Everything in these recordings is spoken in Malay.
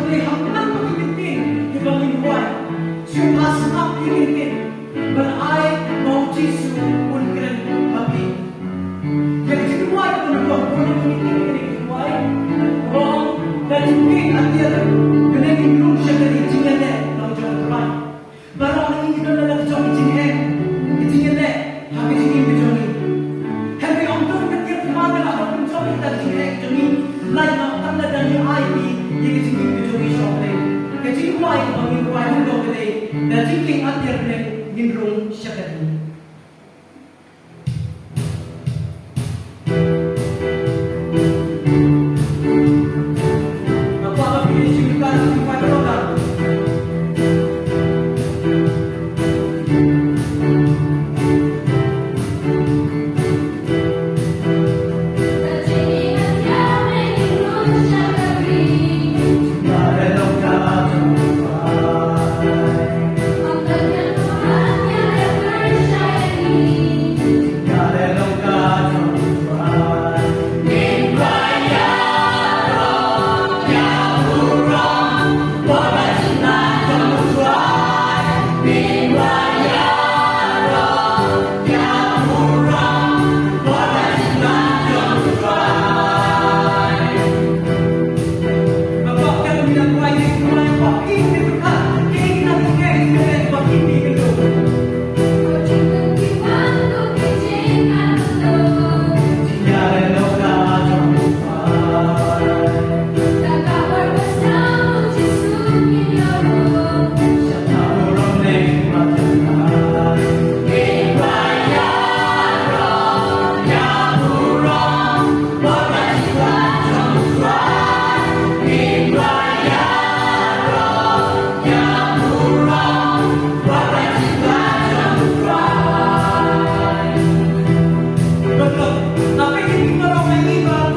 boleh hampan pagkikitin, ibang inuwan. Siya asmak ikitin, berai mau Jisu unkren habi. Jadi sinuway ko na buwan ko na ikitin ni inuway. Wrong, dan tingin at yan, ganagin room siya ganit, jingane, ng John Turan. Barang ang hindi doon na lang John Jinghen, jingane, habi jingin ni Johnny. Habi ang doon katir kumanga na ako kung Johnny at jinghen, Johnny, lai na ang nadan ni Ivy, yung jingin ni Johnny Shopley. Kaya sinuway ko ang inuway mo doon ganit, na jingin at yan ganit, room siya ganit. Hãy subscribe cho kênh Ghiền Mì Gõ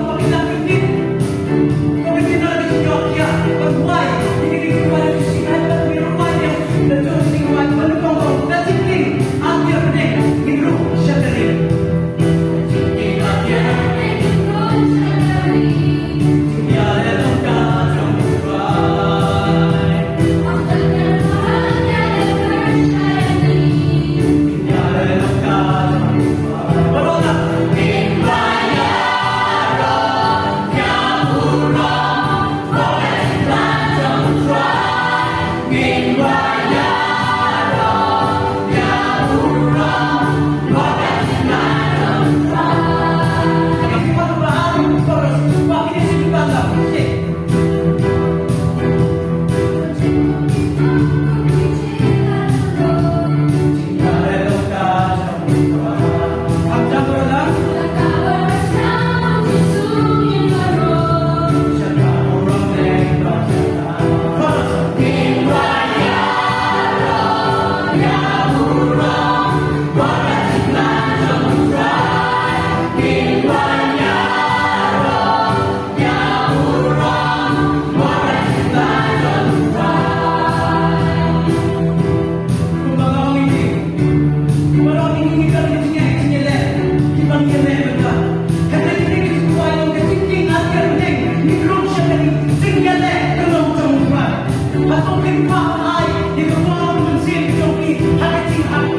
để không bỏ lỡ những video hấp dẫn.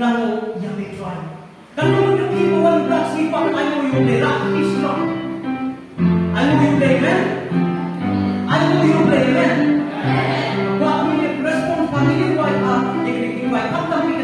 lango yang may try. Kalau nakibuan ka sipang ano yung rock is strong. Ano yung amen? Ano yung amen? Kung kami respond family-wide divide ang kami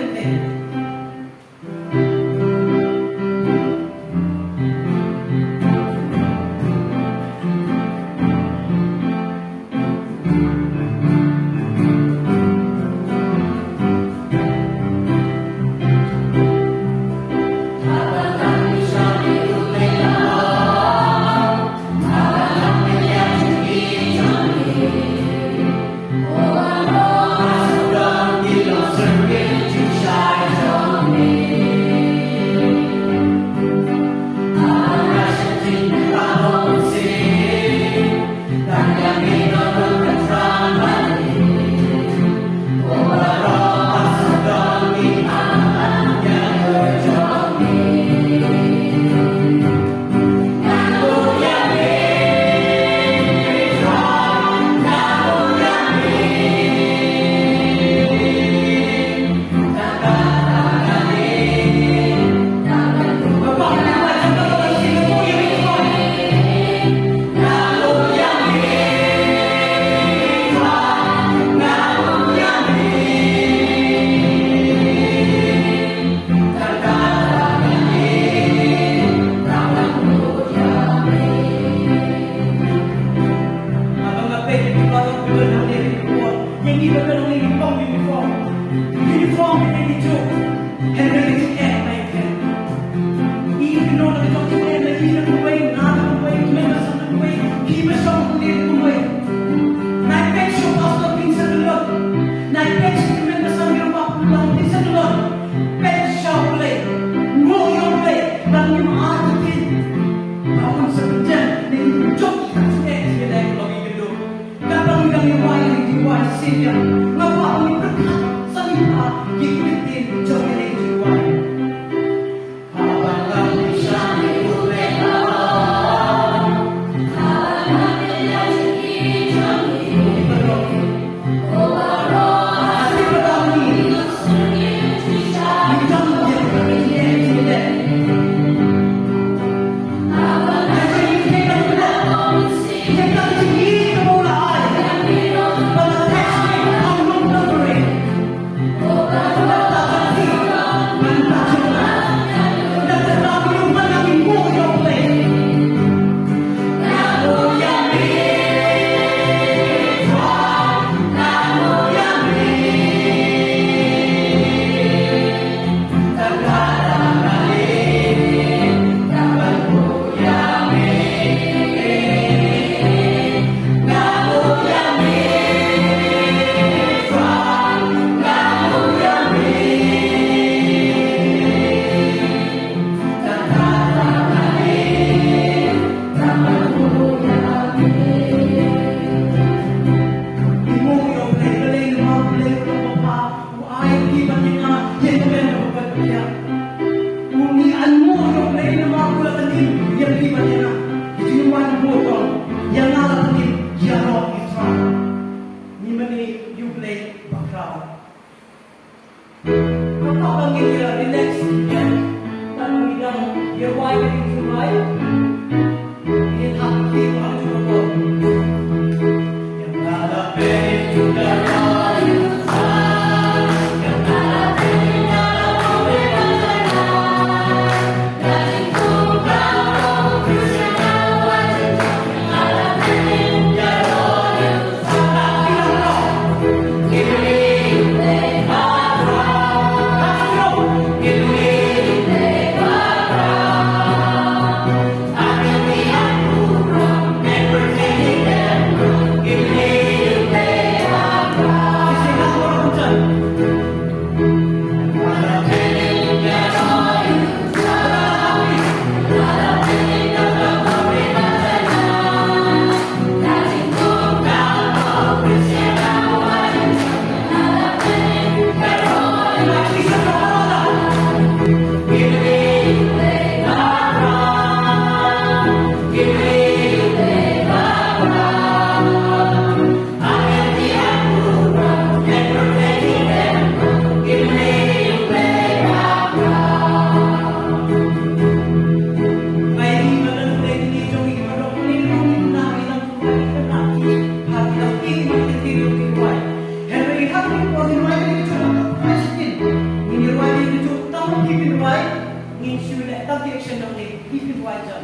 into that direction only. Keep it right up.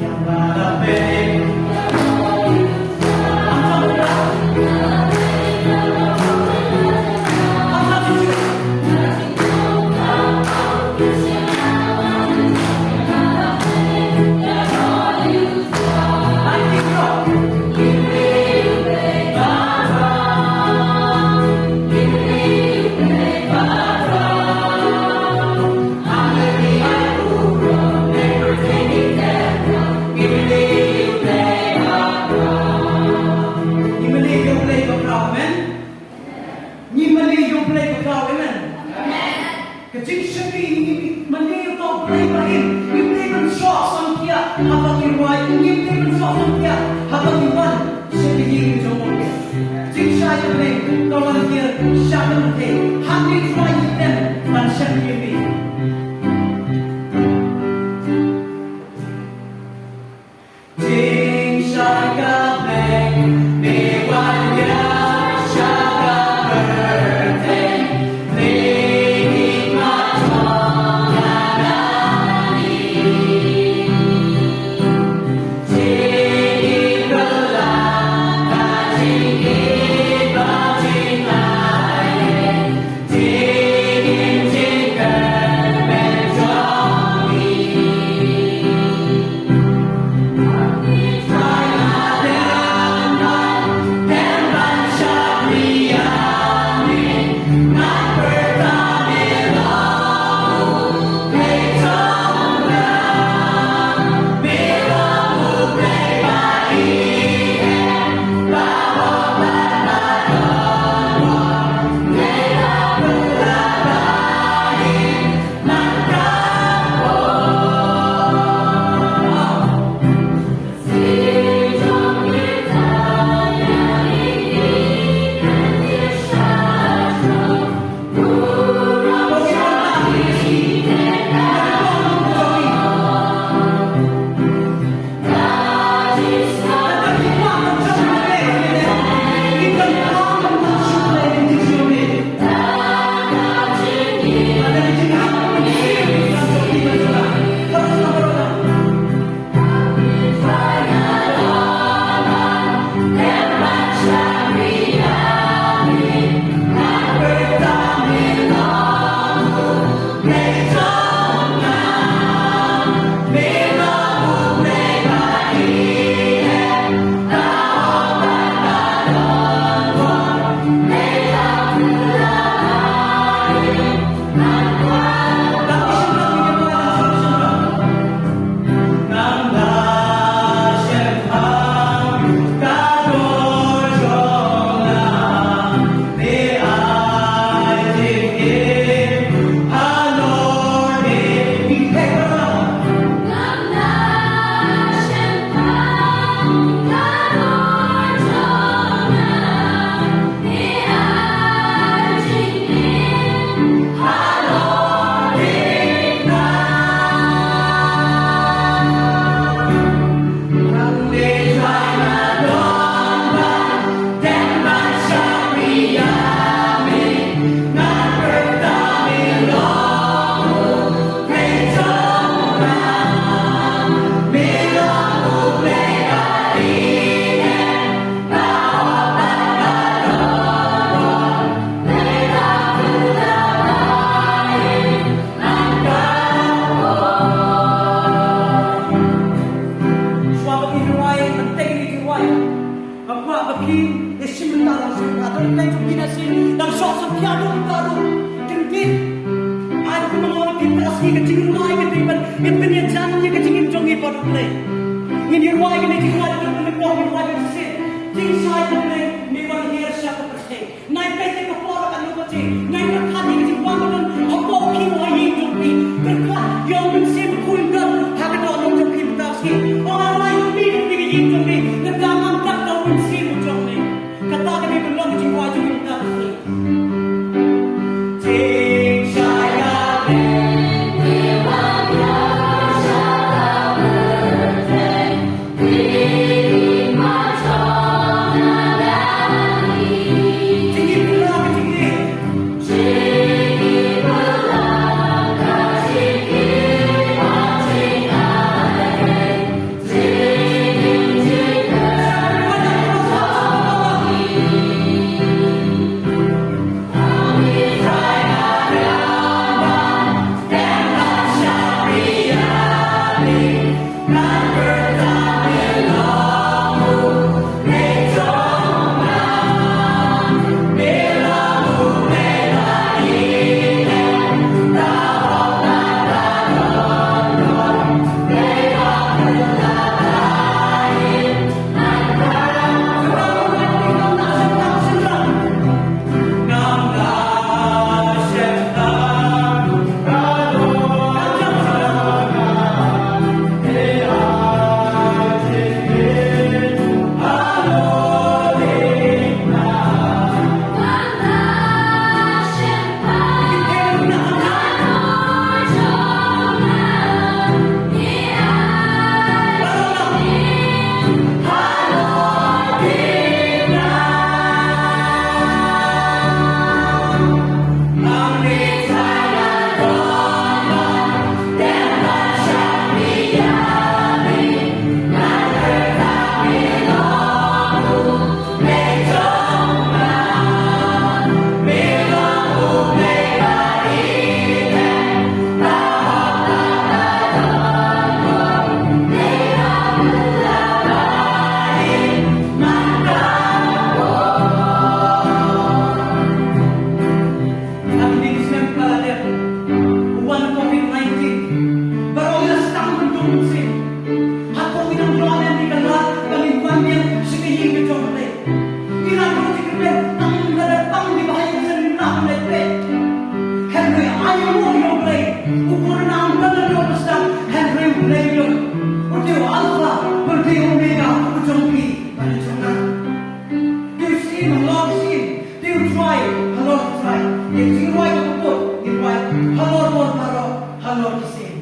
Yang malapit. Ang pagkakal. Ang pagkakal. Habang iway, hindi mo sa kanya. Habang iwan, siya bigyan ng mga. Jing siya yung may kawan niya, siya yung may. Hanggang iway din, man siya bigyan. Jing siya kapag, may wan niya, siya kapag. May matong nanani. Tingin ukur na ang tanalo basta Henry Blaylon. Util Alpha, util Omega, util P, util na. Do you see my Lord see? Do you try? Halor try. If you try to put, you try. Halor more paro, halor see.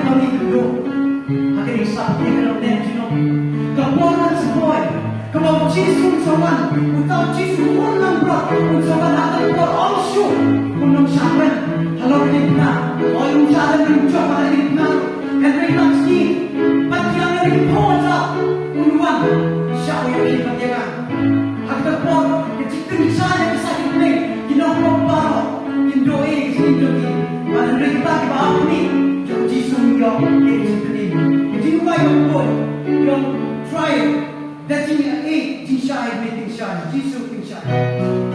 bagi dulu. Akhirnya sapi kalau tenjino. Kaporan sebuah. Kalau Jisu sawan, utau Jisu unang bro, unsawan akan por also. Unang sawan, halau dikna, oyong sawan ng jowa dikna. Henry Maxi, pati ang rin po sa unuan. Siya ko yung ilipat niya nga. Hagdag po, itikting sana sa akin na ginawang paro. Indoe, Indoe. Malang rin tayo ba ako ni? Yung Jisu yung itikting. Hindi ko ba yung po, yung trial. That in a tin shy, making shy, Jesus in shy.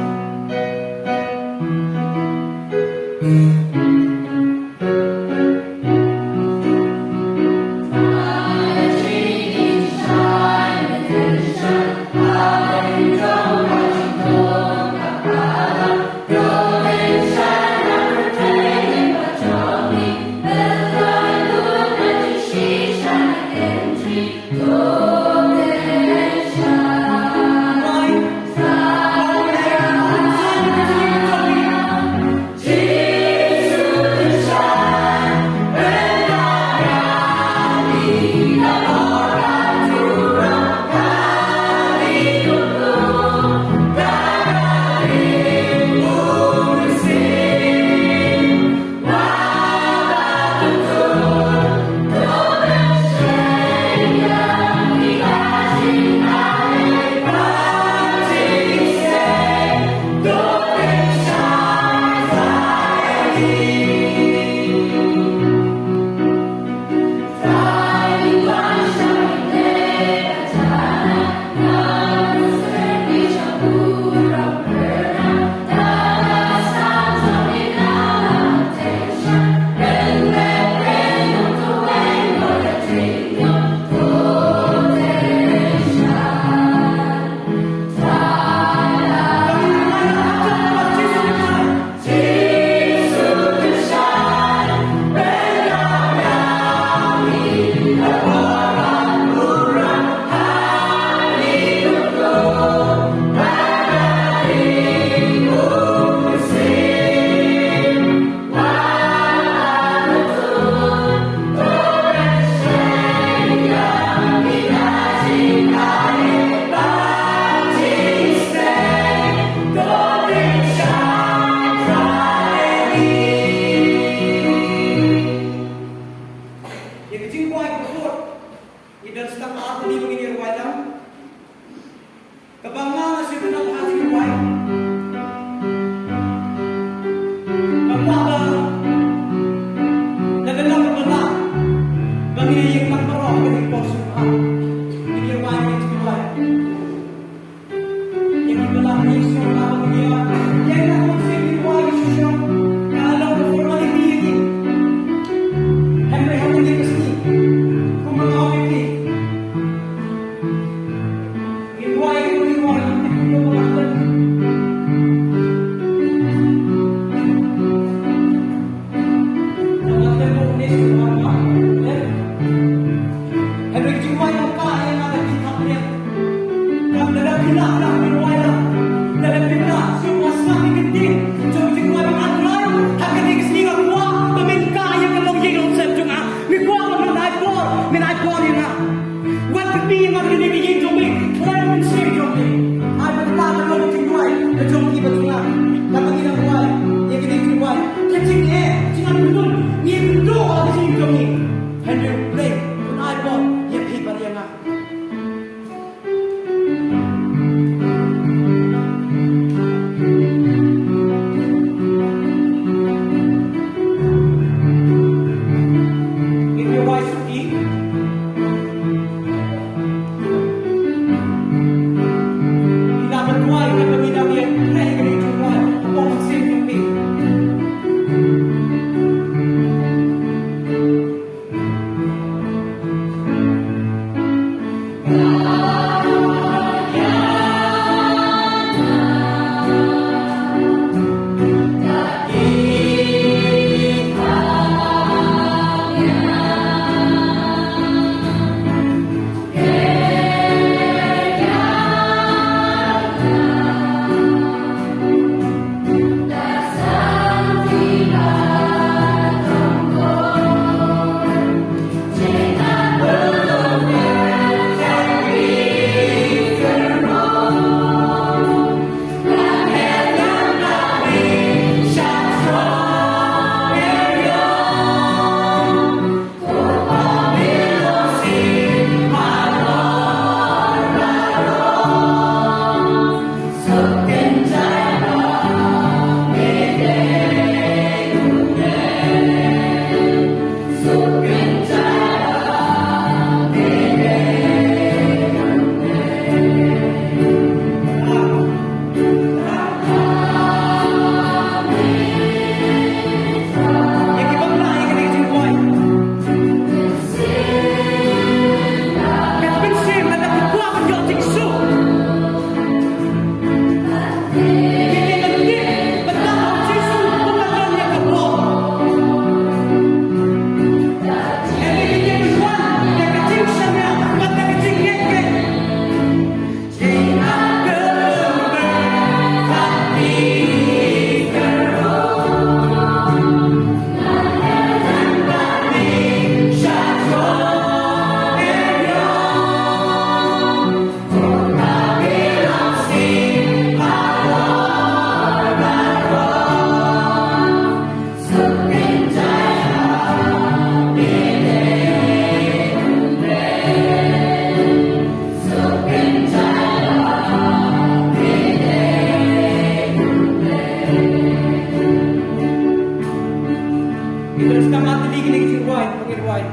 jiwai.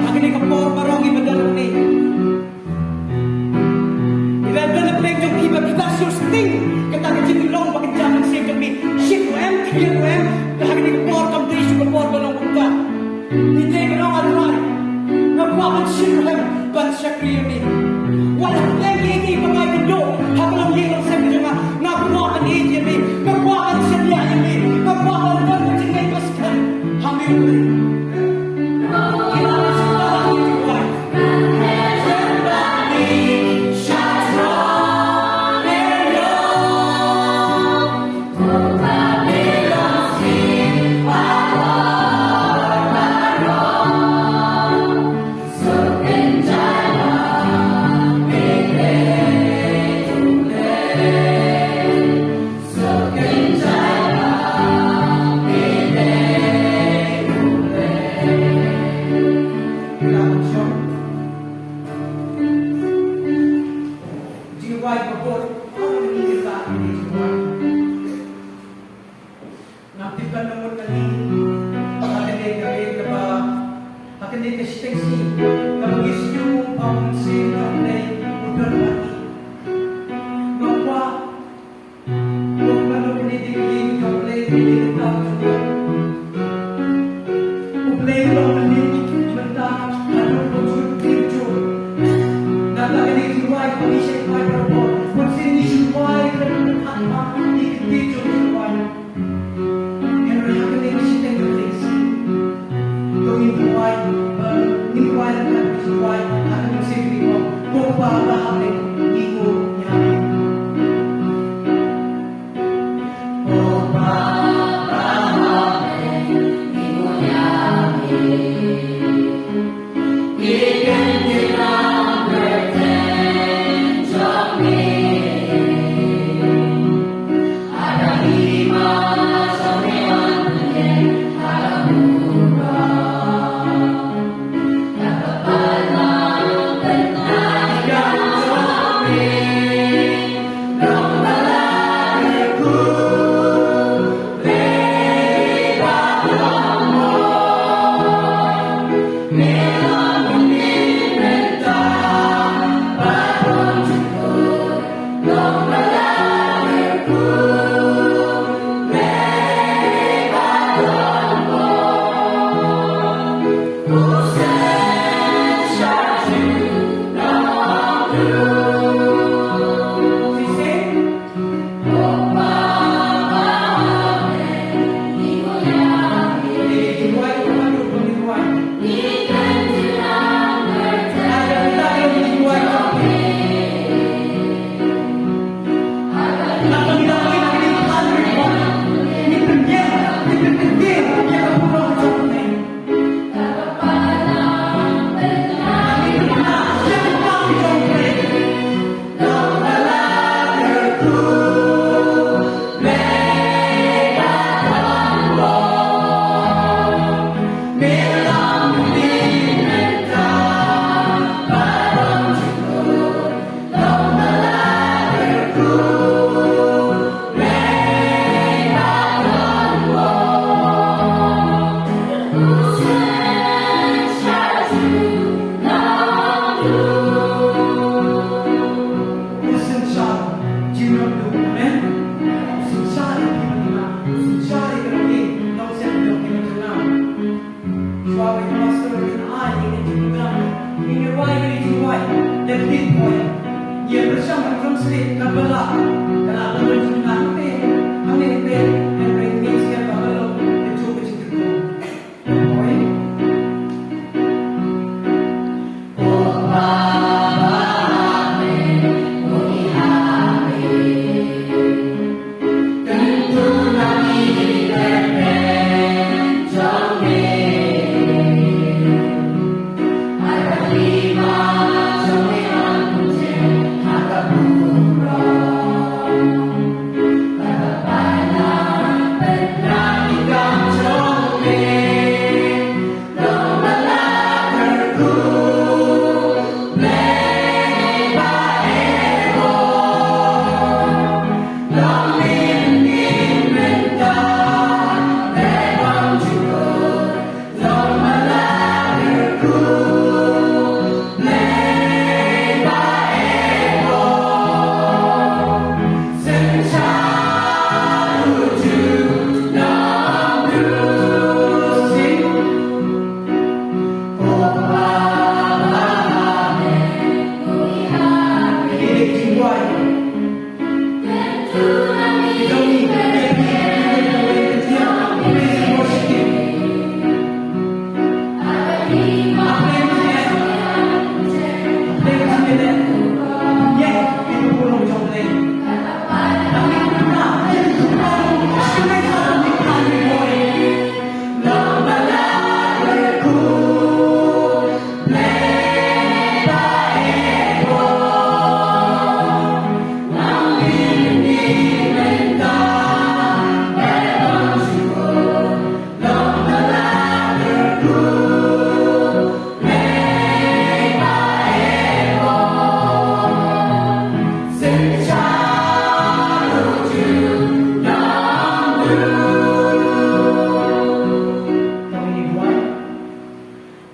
Agni kapor marong ibadalong ni. Ibadal na play jong iba kita susting. Kata kecil long bakit jaman save jong ni. Shit wem, clear wem. Agni kapor kam to isu kapor balong kunta. Hindi ka long adwan. Nagwakan shit wem ban siya clear ni. Walang play hindi pa may kundo. Habang hirang sabi niya nga nagwakan hindi ni. Nagwakan siya niya ni. Nagwakan ban kecil ngay paskan. Hamil ko rin.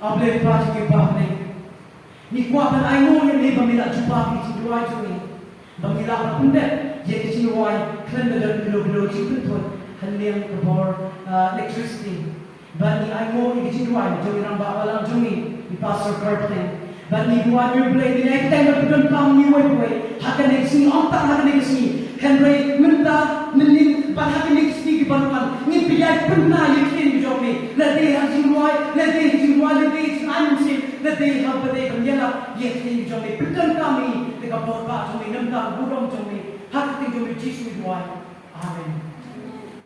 Able pa ke pa nei. Ni kwa ban ai mo ni bamila chupa ki chi duai chu ni. Bamila pa punde ye ki chi wai klen da bilo chi pun thon han liang ko bor electricity. But ni ai mo ni ki chi duai jo ni ramba balang jo ni pastor Kirkland. But ni buat you play di next time betul pam ni way hakan ni sing ontak hakan ni sing Henry minta menin ban hakan ni sing banuan ni piyai pernah yakin job ni la dei ha jingwai la dei an sin la dei ha bade banyala yakin job ni betul kami dekat bawah pak job ni nampak burung job ni hakan job ni Jesus wai amen.